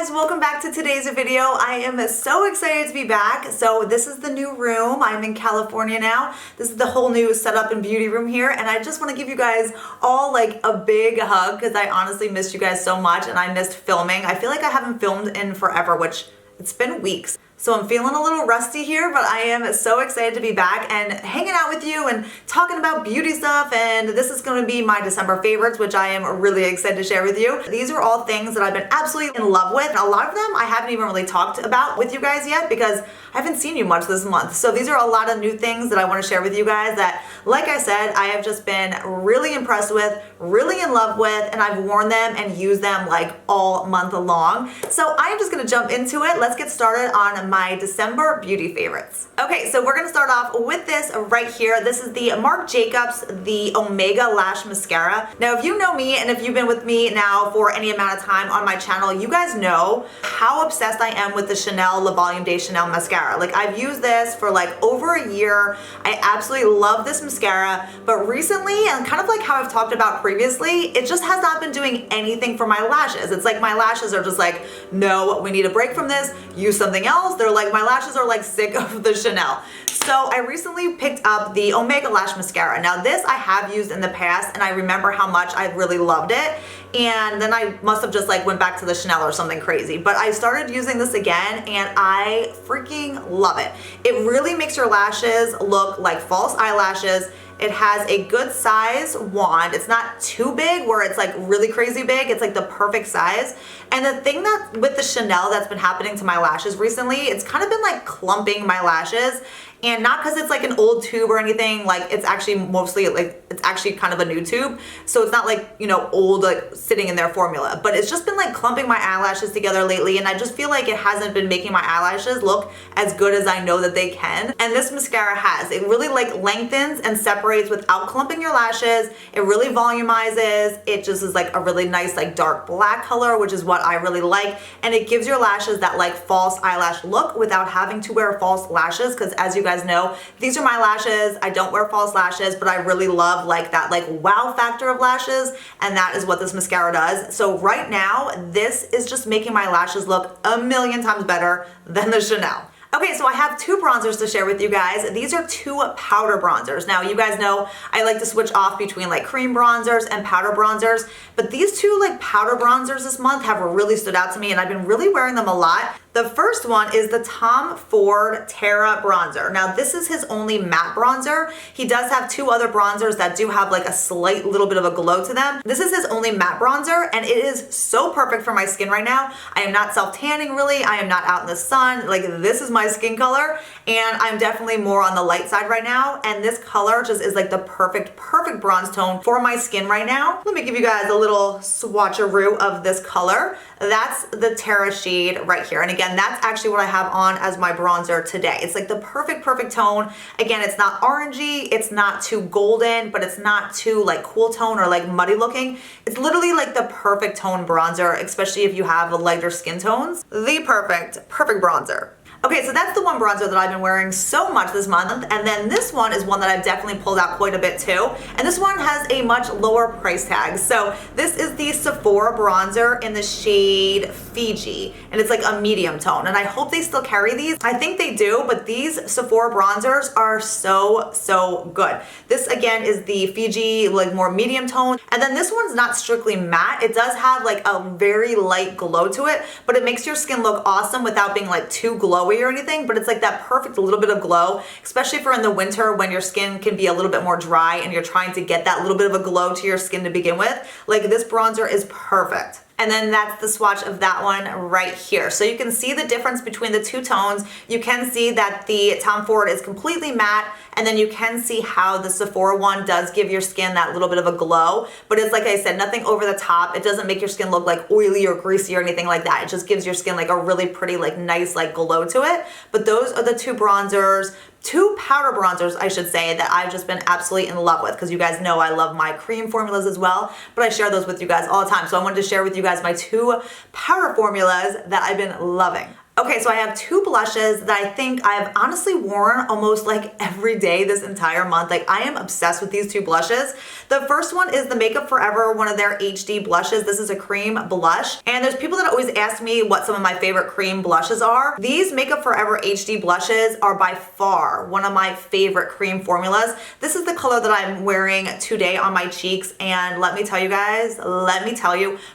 guys, welcome back to today's video. I am so excited to be back. So this is the new room. I'm in California now. This is the whole new setup and beauty room here, and I just want to give you guys all like a big hug because I honestly missed you guys so much and I missed filming. I feel like I haven't filmed in forever, which it's been weeks. So I'm feeling a little rusty here, but I am so excited to be back and hanging out with you and talking about beauty stuff. And this is going to be my December favorites, which I am really excited to share with you. These are all things that I've been absolutely in love with. A lot of them I haven't even really talked about with you guys yet because I haven't seen you much this month. So these are a lot of new things that I want to share with you guys that, like I said, I have just been really impressed with, really in love with, and I've worn them and used them like all month long. So I'm just going to jump into it. Let's get started on my December beauty favorites. Okay, so we're gonna start off with this right here. This is the Marc Jacobs, the Omega Lash Mascara. Now, if you know me and if you've been with me now for any amount of time on my channel, you guys know how obsessed I am with the Chanel Le Volume de Chanel mascara. Like, I've used this for like over a year. I absolutely love this mascara, but recently, and kind of like how I've talked about previously, it just has not been doing anything for my lashes. It's like my lashes are just like, no, we need a break from this, use something else. They're like, my lashes are like sick of the Chanel. So I recently picked up the Omega Lash Mascara. Now this I have used in the past and I remember how much I really loved it. And then I must have just like went back to the Chanel or something crazy. But I started using this again and I freaking love it. It really makes your lashes look like false eyelashes. It has a good size wand. It's not too big where it's like really crazy big. It's like the perfect size. And the thing that with the Chanel that's been happening to my lashes recently, it's kind of been like clumping my lashes. And not because it's like an old tube or anything, like it's actually mostly like, it's actually kind of a new tube. So it's not like, you know, old like sitting in their formula, but it's just been like clumping my eyelashes together lately. And I just feel like it hasn't been making my eyelashes look as good as I know that they can. And this mascara has, it really like lengthens and separates without clumping your lashes. It really volumizes. It just is like a really nice like dark black color, which is what I really like. And it gives your lashes that like false eyelash look without having to wear false lashes. Cause as you guys know, these are my lashes. I don't wear false lashes, but I really love like that like wow factor of lashes, and that is what this mascara does. So right now, this is just making my lashes look a million times better than the Chanel. Okay, so I have two bronzers to share with you guys. These are two powder bronzers. Now, you guys know I like to switch off between like cream bronzers and powder bronzers, but these two like powder bronzers this month have really stood out to me and I've been really wearing them a lot. The first one is the Tom Ford Terra bronzer. Now this is his only matte bronzer. He does have two other bronzers that do have like a slight little bit of a glow to them. This is his only matte bronzer and it is so perfect for my skin right now. I am not self-tanning really. I am not out in the sun. Like this is my skin color and I'm definitely more on the light side right now. And this color just is like the perfect bronze tone for my skin right now. Let me give you guys a little swatcheroo of this color. That's the Terra shade right here. And again, that's actually what I have on as my bronzer today. It's like the perfect tone. Again, it's not orangey, it's not too golden, but it's not too like cool tone or like muddy looking. It's literally like the perfect tone bronzer, especially if you have lighter skin tones. The perfect bronzer. Okay, so that's the one bronzer that I've been wearing so much this month, and then this one is one that I've definitely pulled out quite a bit too, and this one has a much lower price tag. So this is the Sephora bronzer in the shade Fiji, and it's like a medium tone, and I hope they still carry these. I think they do, but these Sephora bronzers are so good. This again is the Fiji, like more medium tone, and then this one's not strictly matte. It does have like a very light glow to it, but it makes your skin look awesome without being like too glowy or anything, but it's like that perfect little bit of glow, especially for in the winter when your skin can be a little bit more dry and you're trying to get that little bit of a glow to your skin to begin with. Like this bronzer is perfect. And then that's the swatch of that one right here. So you can see the difference between the two tones. You can see that the Tom Ford is completely matte, and then you can see how the Sephora one does give your skin that little bit of a glow. But it's like I said, nothing over the top. It doesn't make your skin look like oily or greasy or anything like that. It just gives your skin like a really pretty, like nice, like glow to it. But those are the two bronzers. Two powder bronzers, I should say, that I've just been absolutely in love with, because you guys know I love my cream formulas as well, but I share those with you guys all the time. So I wanted to share with you guys my two powder formulas that I've been loving. Okay, so I have two blushes that I think I've honestly worn almost like every day this entire month. Like I am obsessed with these two blushes. The first one is the Makeup Forever, one of their HD blushes. This is a cream blush. And there's people that always ask me what some of my favorite cream blushes are. These Makeup Forever HD blushes are by far one of my favorite cream formulas. This is the color that I'm wearing today on my cheeks. And let me tell you guys,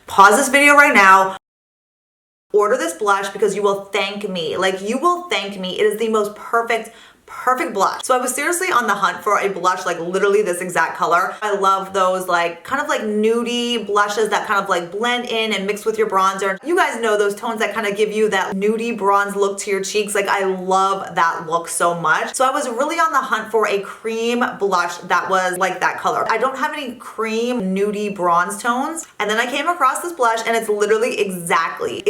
pause this video right now. Order this blush because you will thank me. Like you will thank me. It is the most perfect blush. So I was seriously on the hunt for a blush like literally this exact color. I love those like kind of like nudie blushes that kind of like blend in and mix with your bronzer. You guys know those tones that kind of give you that nudie bronze look to your cheeks. Like I love that look so much. So I was really on the hunt for a cream blush that was like that color. I don't have any cream nudie bronze tones. And then I came across this blush and it's literally exactly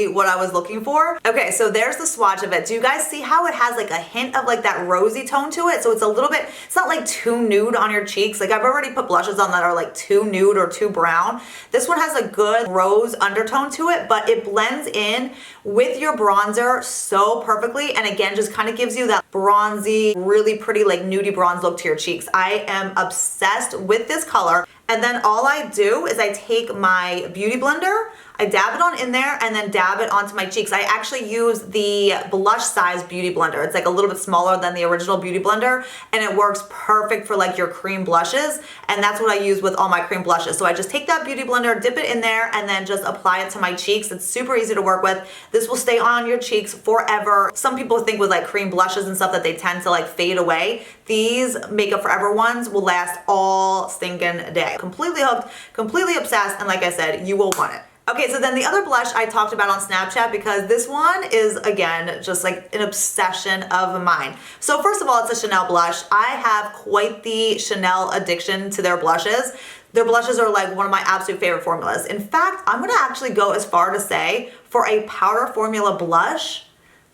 what I was looking for. Okay, so there's the swatch of it. Do you guys see how it has like a hint of like that rosy tone to it? So it's a little bit, it's not like too nude on your cheeks. Like I've already put blushes on that are like too nude or too brown. This one has a good rose undertone to it, but it blends in with your bronzer so perfectly. And again, just kind of gives you that bronzy, really pretty like nudie bronze look to your cheeks. I am obsessed with this color. And then all I do is I take my beauty blender, I dab it on in there and then dab it onto my cheeks. I actually use the blush size beauty blender. It's like a little bit smaller than the original beauty blender and it works perfect for like your cream blushes. And that's what I use with all my cream blushes. So I just take that beauty blender, dip it in there and then just apply it to my cheeks. It's super easy to work with. This will stay on your cheeks forever. Some people think with like cream blushes and stuff that they tend to like fade away. These Makeup Forever ones will last all stinking day. Completely hooked, completely obsessed, and like I said, you will want it. Okay, so then the other blush I talked about on Snapchat because this one is, again, just like an obsession of mine. So first of all, it's a Chanel blush. I have quite the Chanel addiction to their blushes. Their blushes are like one of my absolute favorite formulas. In fact, I'm gonna actually go as far to say for a powder formula blush,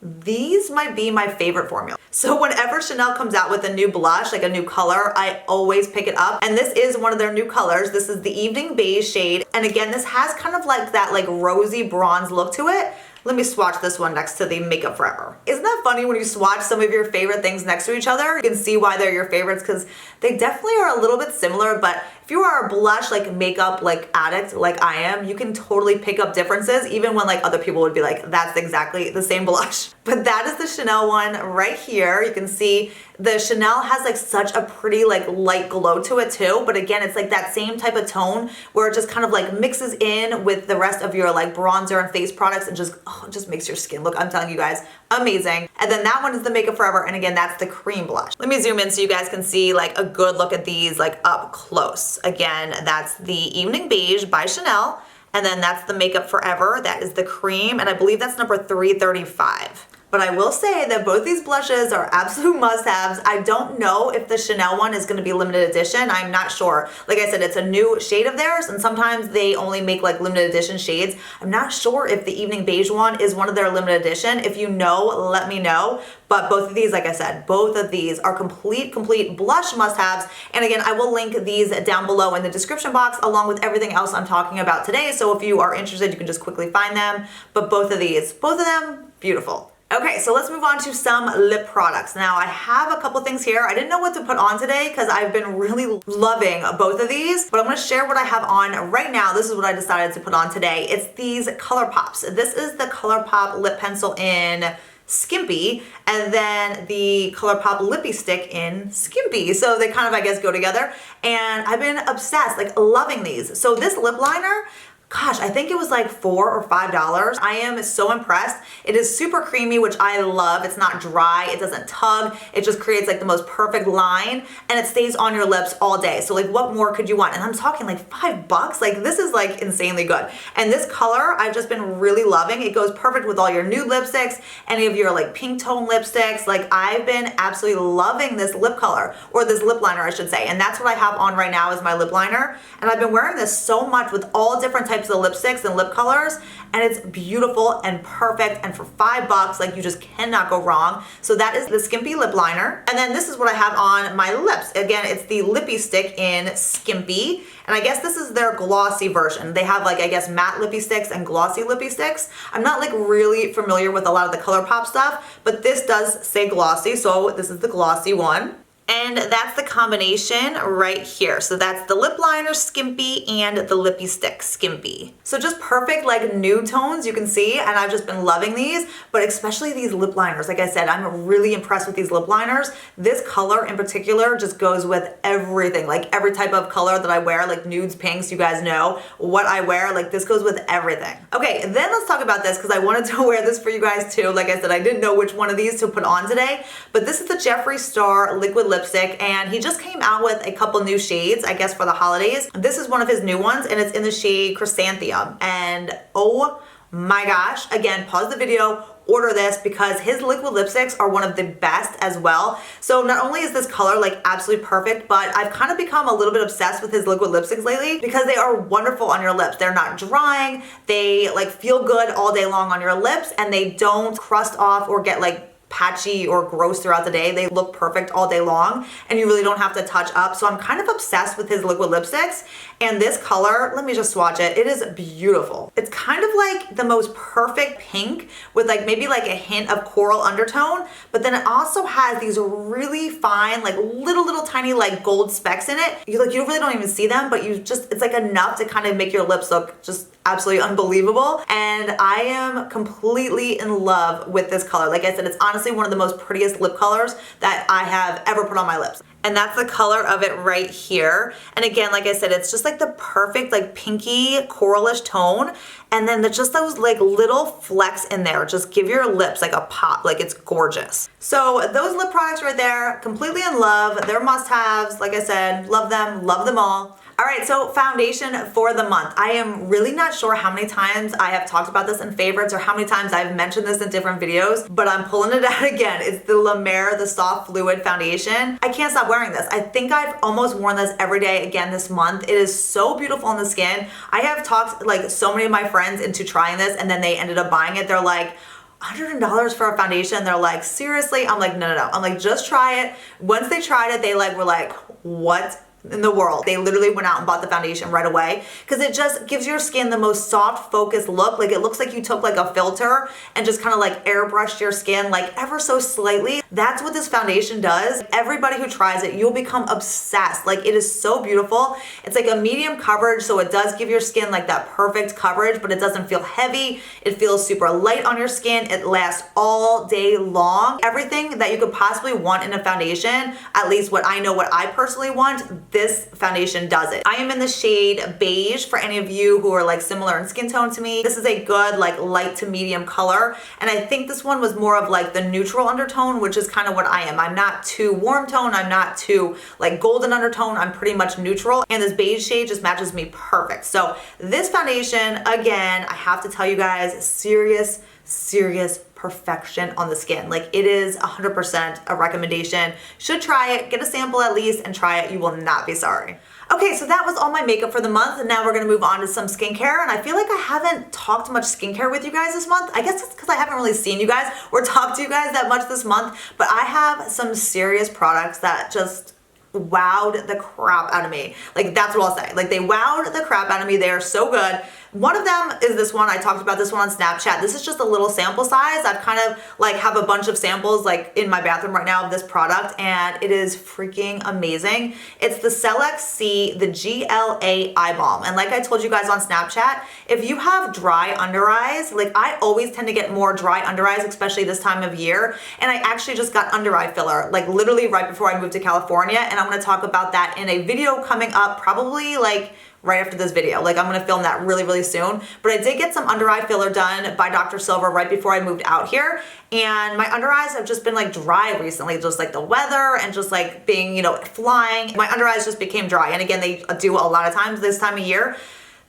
these might be my favorite formula. So whenever Chanel comes out with a new blush, like a new color, I always pick it up. And this is one of their new colors. This is the Evening Beige shade. And again, this has kind of like that like rosy bronze look to it. Let me swatch this one next to the Makeup Forever. Isn't that funny when you swatch some of your favorite things next to each other? You can see why they're your favorites because they definitely are a little bit similar, but if you are a blush like makeup like addict like I am, you can totally pick up differences even when like other people would be like, that's exactly the same blush. But that is the Chanel one right here. You can see the Chanel has like such a pretty like light glow to it too, but again, it's like that same type of tone where it just kind of like mixes in with the rest of your like bronzer and face products and just, oh, it just makes your skin look, I'm telling you guys, amazing. And then that one is the Makeup Forever, and again, that's the cream blush. Let me zoom in so you guys can see like a good look at these like up close. Again, that's the Evening Beige by Chanel, and then that's the Makeup Forever, that is the cream, and I believe that's number 335. But I will say that both these blushes are absolute must-haves. I don't know if the Chanel one is gonna be limited edition. I'm not sure. Like I said, it's a new shade of theirs, and sometimes they only make like limited edition shades. I'm not sure if the Evening Beige one is one of their limited edition. If you know, let me know. But both of these, like I said, both of these are complete blush must-haves. And again, I will link these down below in the description box along with everything else I'm talking about today. So if you are interested, you can just quickly find them. But both of them, beautiful. Okay, so let's move on to some lip products. Now I have a couple things here. I didn't know what to put on today because I've been really loving both of these, but I'm gonna share what I have on right now. This is what I decided to put on today. It's these ColourPops. This is the ColourPop lip pencil in Skimpy, and then the ColourPop Lippie stick in Skimpy. So they kind of, I guess, go together. And I've been obsessed, like loving these. So this lip liner, gosh, I think it was like $4 or $5. I am so impressed. It is super creamy, which I love. It's not dry, it doesn't tug. It just creates like the most perfect line and it stays on your lips all day. So like what more could you want? And I'm talking like $5. Like this is like insanely good. And this color, I've just been really loving. It goes perfect with all your nude lipsticks, any of your like pink tone lipsticks. Like I've been absolutely loving this lip color, or this lip liner I should say. And that's what I have on right now is my lip liner. And I've been wearing this so much with all different types types of lipsticks and lip colors, and it's beautiful and perfect, and for $5, like you just cannot go wrong. So that is the Skimpy lip liner. And then this is what I have on my lips. Again, it's the Lippie stick in Skimpy, and I guess this is their glossy version. They have like, I guess, matte lippy sticks and glossy lippy sticks. I'm not like really familiar with a lot of the ColourPop stuff, but this does say glossy, so this is the glossy one. And that's the combination right here. So that's the lip liner Skimpy and the lippy stick Skimpy. So just perfect like nude tones, you can see, and I've just been loving these, but especially these lip liners. Like I said, I'm really impressed with these lip liners. This color in particular just goes with everything, like every type of color that I wear, like nudes, pinks, you guys know what I wear, like this goes with everything. Okay, then let's talk about this because I wanted to wear this for you guys too. Like I said, I didn't know which one of these to put on today, but this is the Jeffree Star liquid lipstick, and he just came out with a couple new shades, I guess, for the holidays. This is one of his new ones, and it's in the shade Chrysanthemum, and oh my gosh, again, pause the video, order this because his liquid lipsticks are one of the best as well. So not only is this color like absolutely perfect, but I've kind of become a little bit obsessed with his liquid lipsticks lately because they are wonderful on your lips. They're not drying, they like feel good all day long on your lips, and they don't crust off or get like patchy or gross throughout the day. They look perfect all day long, and you really don't have to touch up. So I'm kind of obsessed with his liquid lipsticks, and this color, let me just swatch it. It is beautiful. It's kind of like the most perfect pink with like maybe like a hint of coral undertone, but then it also has these really fine, like little tiny like gold specks in it. You really don't even see them, but it's like enough to kind of make your lips look just absolutely unbelievable. And I am completely in love with this color. Like I said, it's honestly one of the most prettiest lip colors that I have ever put on my lips. And that's the color of it right here. And again, like I said, it's just like the perfect like pinky coralish tone. And then just those like little flecks in there just give your lips like a pop, like it's gorgeous. So those lip products right there, completely in love. They're must-haves. Like I said, love them all. All right, so foundation for the month. I am really not sure how many times I have talked about this in favorites or how many times I've mentioned this in different videos, but I'm pulling it out again. It's the La Mer, the Soft Fluid Foundation. I can't stop wearing this. I think I've almost worn this every day again this month. It is so beautiful on the skin. I have talked like so many of my friends into trying this, and then they ended up buying it. They're like, $100 for a foundation. They're like, seriously? I'm like, no. I'm like, just try it. Once they tried it, they were like, what in the world? They literally went out and bought the foundation right away because it just gives your skin the most soft, focused look. Like it looks like you took like a filter and just kind of like airbrushed your skin like ever so slightly. That's what this foundation does. Everybody who tries it, you'll become obsessed. Like it is so beautiful. It's like a medium coverage, so it does give your skin like that perfect coverage, but it doesn't feel heavy. It feels super light on your skin. It lasts all day long. Everything that you could possibly want in a foundation, at least what I personally want, this foundation does it. I am in the shade beige for any of you who are like similar in skin tone to me. This is a good like light to medium color, and I think this one was more of like the neutral undertone, which is kind of what I am. I'm not too warm tone, I'm not too like golden undertone, I'm pretty much neutral, and this beige shade just matches me perfect. So this foundation, again, I have to tell you guys, serious perfection on the skin. Like it is 100% a recommendation. Should try it, get a sample at least, and try it. You will not be sorry. Okay, so that was all my makeup for the month, and now we're gonna move on to some skincare, and I feel like I haven't talked much skincare with you guys this month. I guess it's because I haven't really seen you guys or talked to you guys that much this month, but I have some serious products that just wowed the crap out of me. Like that's what I'll say. Like they wowed the crap out of me. They are so good. One of them is this one. I talked about this one on Snapchat. This is just a little sample size. I've kind of like have a bunch of samples like in my bathroom right now of this product, and it is freaking amazing. It's the cellex-c, the GLA Eye Balm. And like I told you guys on Snapchat, if you have dry under eyes, like I always tend to get more dry under eyes, especially this time of year. And I actually just got under eye filler, like literally right before I moved to California. And I'm gonna talk about that in a video coming up probably like right after this video. Like I'm gonna film that really soon. But I did get some under eye filler done by Dr. Silver right before I moved out here. And my under eyes have just been like dry recently, just like the weather and just like being, flying. My under eyes just became dry. And again, they do a lot of times this time of year.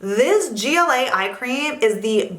This GLA eye cream is the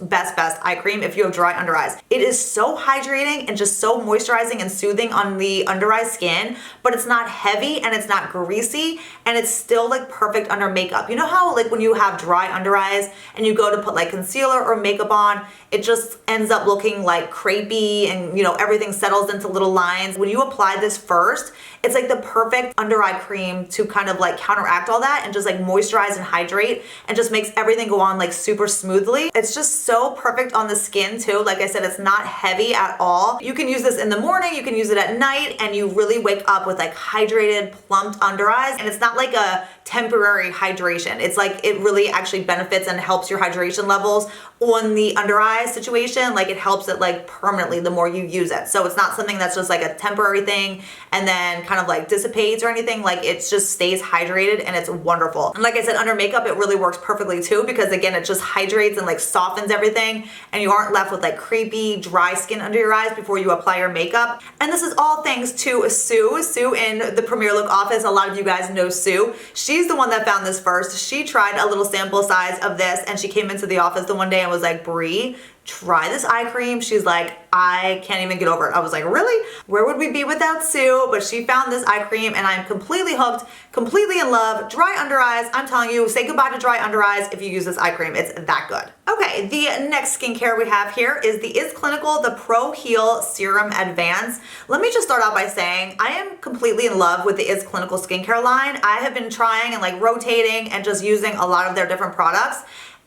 best eye cream if you have dry under eyes. It is so hydrating and just so moisturizing and soothing on the under eye skin, but it's not heavy and it's not greasy, and it's still like perfect under makeup. You know how like when you have dry under eyes and you go to put like concealer or makeup on, it just ends up looking like crepey and you know everything settles into little lines. When you apply this first, it's like the perfect under eye cream to kind of like counteract all that and just like moisturize and hydrate and just makes everything go on like super smoothly. It's just so perfect on the skin too. Like I said, it's not heavy at all. You can use this in the morning, you can use it at night, and you really wake up with like hydrated, plumped under eyes. And it's not like a temporary hydration. It's like it really actually benefits and helps your hydration levels on the under eye situation. Like it helps it like permanently the more you use it. So it's not something that's just like a temporary thing and then kind of like dissipates or anything. Like it just stays hydrated and it's wonderful. And like I said, under makeup, it really works perfectly too, because again, it just hydrates and like softens everything, and you aren't left with like creepy, dry skin under your eyes before you apply your makeup. And this is all thanks to Sue in the Premier Look office. A lot of you guys know Sue. She's the one that found this first. She tried a little sample size of this and she came into the office the one day and was like, Brie, try this eye cream. She's like, I can't even get over it. I was like, really? Where would we be without Sue? But she found this eye cream and I'm completely hooked, completely in love. Dry under eyes, I'm telling you, say goodbye to dry under eyes if you use this eye cream. It's that good. Okay, the next skincare we have here is the Is Clinical, the Pro Heal Serum Advance. Let me just start out by saying I am completely in love with the Is Clinical skincare line. I have been trying and like rotating and just using a lot of their different products,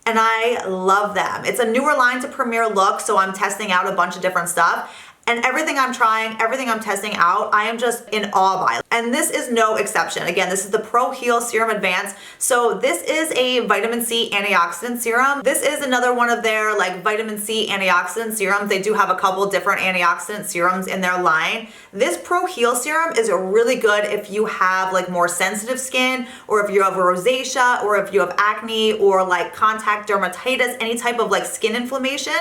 and I love them. It's a newer line to Premier Look, so I'm testing out a bunch of different stuff. And everything I'm trying, everything I'm testing out, I am just in awe by. And this is no exception. Again, this is the Pro Heal Serum Advance. So this is a vitamin C antioxidant serum. This is another one of their like vitamin C antioxidant serums. They do have a couple different antioxidant serums in their line. This Pro Heal serum is really good if you have like more sensitive skin, or if you have rosacea, or if you have acne, or like contact dermatitis, any type of like skin inflammation.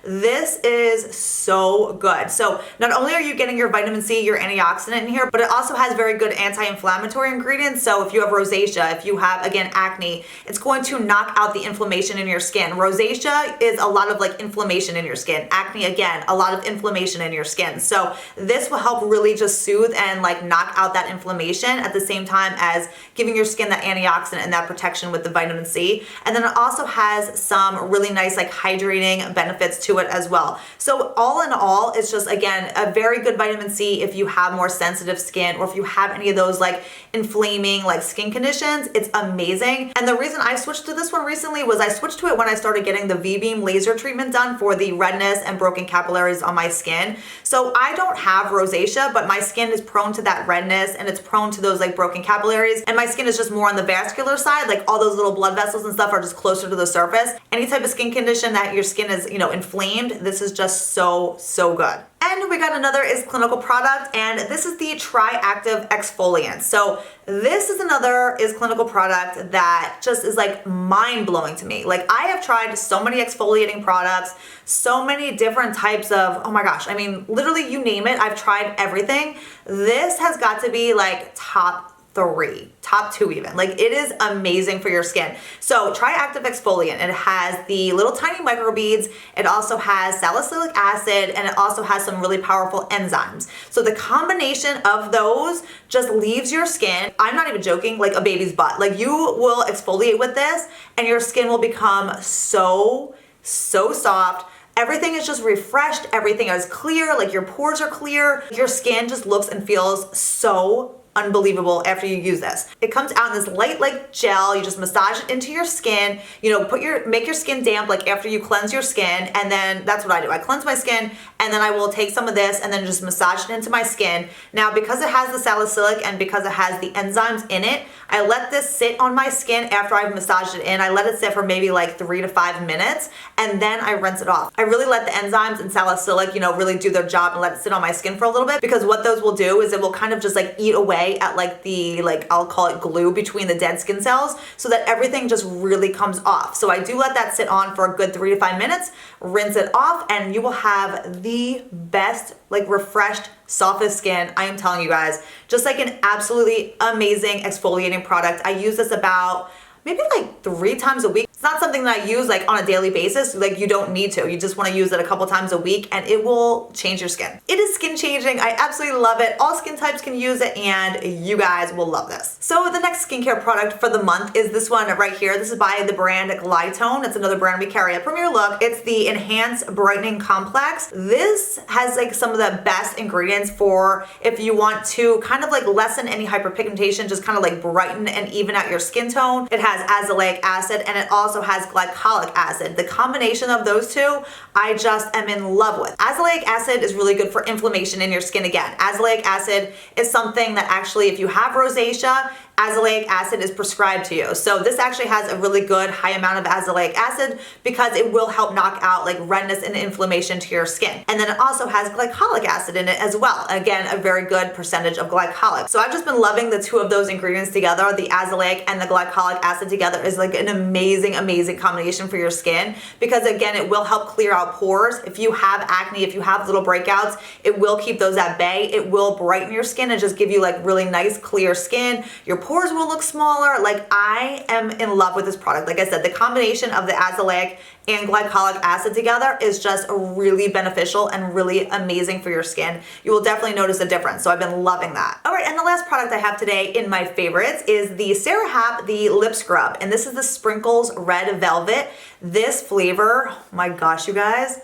This is so good. So not only are you getting your vitamin C, your antioxidant in here, but it also has very good anti-inflammatory ingredients. So if you have rosacea, if you have, again, acne, it's going to knock out the inflammation in your skin. Rosacea is a lot of like inflammation in your skin. Acne, again, a lot of inflammation in your skin. So this will help really just soothe and like knock out that inflammation at the same time as giving your skin that antioxidant and that protection with the vitamin C. And then it also has some really nice like hydrating benefits to it as well. So all in all, it's just, again, a very good vitamin C if you have more sensitive skin, or if you have any of those like inflaming like skin conditions. It's amazing. And the reason I switched to this one recently was I switched to it when I started getting the V-beam laser treatment done for the redness and broken capillaries on my skin. So I don't have rosacea, but my skin is prone to that redness and it's prone to those like broken capillaries. And my skin is just more on the vascular side, like all those little blood vessels and stuff are just closer to the surface. Any type of skin condition that your skin is, you know, inflamed, this is just so good. And we got another Is Clinical product, and this is the Tri-Active Exfoliant. So this is another Is Clinical product that just is like mind-blowing to me. Like I have tried so many exfoliating products, so many different types of, oh my gosh, I mean, literally you name it, I've tried everything. This has got to be like top 3, top 2 even. Like it is amazing for your skin. So Tri-Active Exfoliant, it has the little tiny microbeads, it also has salicylic acid, and it also has some really powerful enzymes. So the combination of those just leaves your skin, I'm not even joking, like a baby's butt. Like you will exfoliate with this and your skin will become so soft. Everything is just refreshed, everything is clear, like your pores are clear. Your skin just looks and feels so unbelievable after you use this. It comes out in this light like gel. You just massage it into your skin, you know, make your skin damp like after you cleanse your skin, and then that's what I do. I cleanse my skin and then I will take some of this and then just massage it into my skin. Now because it has the salicylic and because it has the enzymes in it, I let this sit on my skin after I've massaged it in. I let it sit for maybe like 3 to 5 minutes and then I rinse it off. I really let the enzymes and salicylic, you know, really do their job and let it sit on my skin for a little bit, because what those will do is it will kind of just like eat away at like the, like I'll call it glue between the dead skin cells, so that everything just really comes off. So I do let that sit on for a good 3 to 5 minutes, rinse it off, and you will have the best, like refreshed, softest skin. I am telling you guys, just like an absolutely amazing exfoliating product. I use this about maybe like 3 times a week. It's not something that I use like on a daily basis. Like you don't need to. You just want to use it a couple times a week and it will change your skin. It is skin changing. I absolutely love it. All skin types can use it and you guys will love this. So the next skincare product for the month is this one right here. This is by the brand Glytone. It's another brand we carry at Premier Look. It's the Enhanced Brightening Complex. This has like some of the best ingredients for if you want to kind of like lessen any hyperpigmentation, just kind of like brighten and even out your skin tone. It has azelaic acid and it also has glycolic acid. The combination of those two, I just am in love with. Azelaic acid is really good for inflammation in your skin again. Azelaic acid is something that actually, if you have rosacea, azelaic acid is prescribed to you. So this actually has a really good high amount of azelaic acid because it will help knock out like redness and inflammation to your skin. And then it also has glycolic acid in it as well. Again, a very good percentage of glycolic. So I've just been loving the two of those ingredients together. The azelaic and the glycolic acid together is like an amazing, amazing combination for your skin because again, it will help clear out pores. If you have acne, if you have little breakouts, it will keep those at bay. It will brighten your skin and just give you like really nice, clear skin. Your pores will look smaller. Like I am in love with this product. Like I said, the combination of the azelaic and glycolic acid together is just really beneficial and really amazing for your skin. You will definitely notice a difference. So I've been loving that. All right, and the last product I have today in my favorites is the CeraVe Lip Scrub. And this is the Sprinkles Red Velvet. This flavor, oh my gosh, you guys.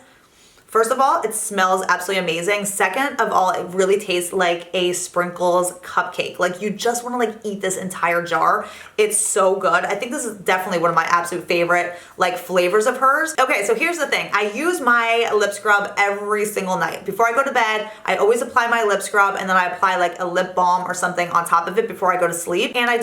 First of all, it smells absolutely amazing. Second of all, it really tastes like a Sprinkles cupcake. Like you just want to like eat this entire jar. It's so good. I think this is definitely one of my absolute favorite like flavors of hers. Okay, so here's the thing. I use my lip scrub every single night. Before I go to bed, I always apply my lip scrub and then I apply like a lip balm or something on top of it before I go to sleep. And I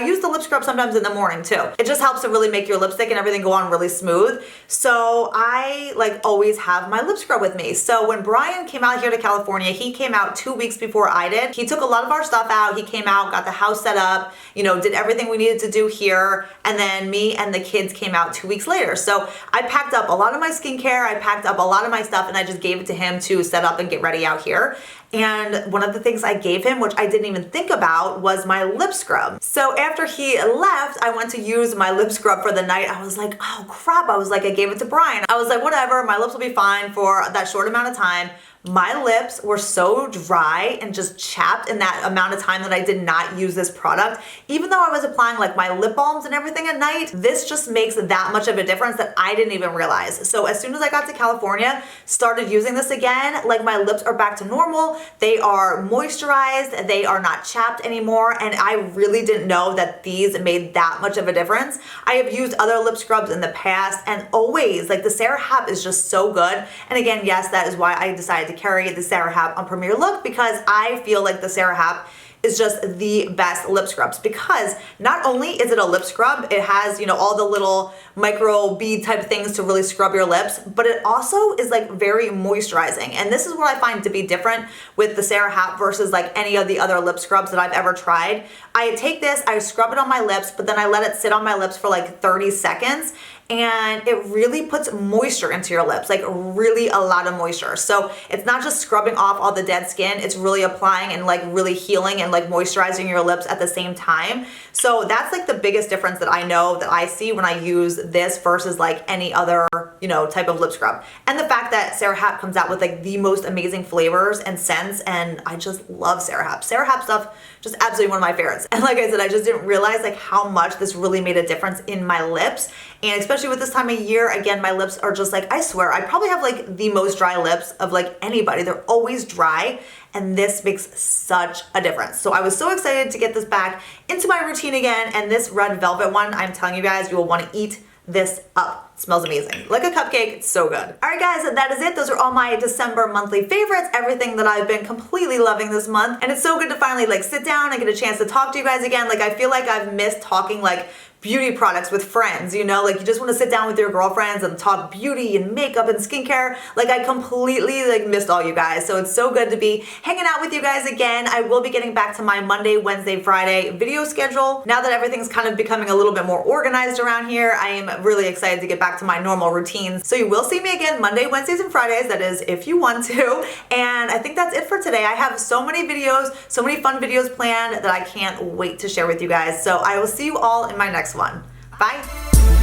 use the lip scrub sometimes in the morning too. It just helps to really make your lipstick and everything go on really smooth. So I like always have my lip scrub with me. So when Brian came out here to California, he came out 2 weeks before I did. He took a lot of our stuff out. He came out, got the house set up, you know, did everything we needed to do here. And then me and the kids came out 2 weeks later. So I packed up a lot of my skincare. I packed up a lot of my stuff and I just gave it to him to set up and get ready out here. And one of the things I gave him, which I didn't even think about, was my lip scrub. So after he left, I went to use my lip scrub for the night. I was like, oh crap. I was like, I gave it to Brian. I was like, whatever, my lips will be fine for that short amount of time. My lips were so dry and just chapped in that amount of time that I did not use this product. Even though I was applying like my lip balms and everything at night, this just makes that much of a difference that I didn't even realize. So as soon as I got to California, started using this again, like my lips are back to normal. They are moisturized. They are not chapped anymore. And I really didn't know that these made that much of a difference. I have used other lip scrubs in the past and always like the CeraVe is just so good. And again, yes, that is why I decided to carry the CeraVe on Premier Look because I feel like the CeraVe is just the best lip scrubs because not only is it a lip scrub, it has, you know, all the little micro bead type things to really scrub your lips, but it also is like very moisturizing. And this is what I find to be different with the CeraVe versus like any of the other lip scrubs that I've ever tried. I take this, I scrub it on my lips, but then I let it sit on my lips for like 30 seconds. And it really puts moisture into your lips, like really a lot of moisture. So it's not just scrubbing off all the dead skin, it's really applying and like really healing and like moisturizing your lips at the same time. So that's like the biggest difference that I know that I see when I use this versus like any other, you know, type of lip scrub. And the fact that CeraVe comes out with like the most amazing flavors and scents, and I just love CeraVe. CeraVe stuff, just absolutely one of my favorites. And like I said, I just didn't realize like how much this really made a difference in my lips. And especially with this time of year, again, my lips are just like, I swear, I probably have like the most dry lips of like anybody. They're always dry. And this makes such a difference. So I was so excited to get this back into my routine again. And this red velvet one, I'm telling you guys, you will want to eat this up. It smells amazing. Like a cupcake, it's so good. All right guys, that is it. Those are all my December monthly favorites, everything that I've been completely loving this month. And it's so good to finally like sit down and get a chance to talk to you guys again. Like I feel like I've missed talking like beauty products with friends, you know, like you just want to sit down with your girlfriends and talk beauty and makeup and skincare. Like I completely like missed all you guys. So it's so good to be hanging out with you guys again. I will be getting back to my Monday, Wednesday, Friday video schedule. Now that everything's kind of becoming a little bit more organized around here, I am really excited to get back to my normal routines. So you will see me again Monday, Wednesdays, and Fridays. That is if you want to. And I think that's it for today. I have so many videos, so many fun videos planned that I can't wait to share with you guys. So I will see you all in my next one. next one. Bye.